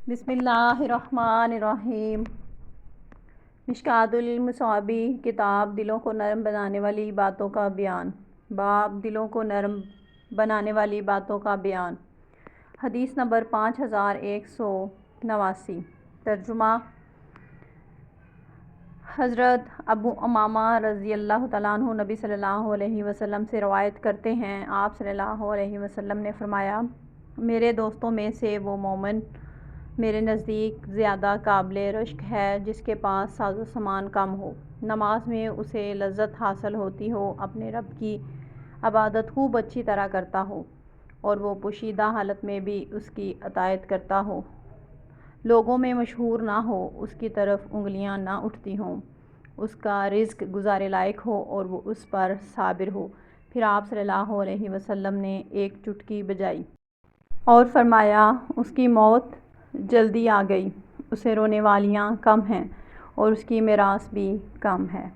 بسم اللہ الرحمن الرحیم۔ مشکوٰۃ المصابیح کتاب دلوں کو نرم بنانے والی باتوں کا بیان۔ باب دلوں کو نرم بنانے والی باتوں کا بیان۔ حدیث نمبر 5189۔ ترجمہ۔ حضرت ابو امامہ رضی اللہ تعالیٰ عنہ نبی صلی اللہ علیہ وسلم سے روایت کرتے ہیں، آپ صلی اللہ علیہ وسلم نے فرمایا، میرے دوستوں میں سے وہ مومن میرے نزدیک زیادہ قابل رشک ہے جس کے پاس ساز و سامان کم ہو، نماز میں اسے لذت حاصل ہوتی ہو، اپنے رب کی عبادت خوب اچھی طرح کرتا ہو اور وہ پوشیدہ حالت میں بھی اس کی اطاعت کرتا ہو، لوگوں میں مشہور نہ ہو، اس کی طرف انگلیاں نہ اٹھتی ہوں، اس کا رزق گزارے لائق ہو اور وہ اس پر صابر ہو۔ پھر آپ صلی اللہ علیہ وسلم نے ایک چٹکی بجائی اور فرمایا، اس کی موت جلدی آ گئی، اسے رونے والیاں کم ہیں اور اس کی میراث بھی کم ہے۔